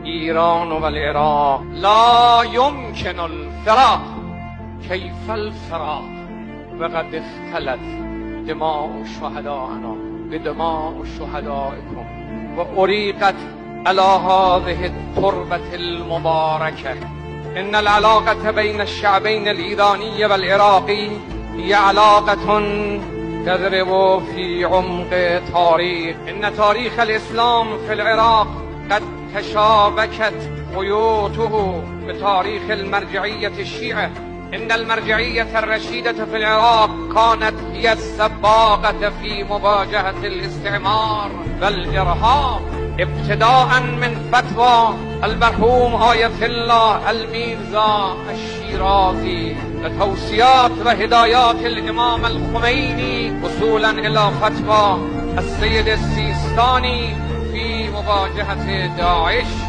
ایران و العراق لا يمكن الفراق. كيف الفراق وقد اختلت دماء شهداءنا بدماء شهدائكم وأريقت على هذه التربة المباركة. إن العلاقة بين الشعبين الإيراني والعراقي هي علاقة تضرب في عمق تاريخ. إن تاريخ الإسلام في العراق قد تشابكت خيوطه بتاريخ المرجعية الشيعة. إن المرجعية الرشيدة في العراق كانت هي السباقة في مواجهة الاستعمار والإرهاب، ابتداء من فتوى المرحوم آية الله الميرزا الشيرازي لتوصيات وهدايات الإمام الخميني وصولا إلى فتوى السيد السيستاني في مواجهة داعش.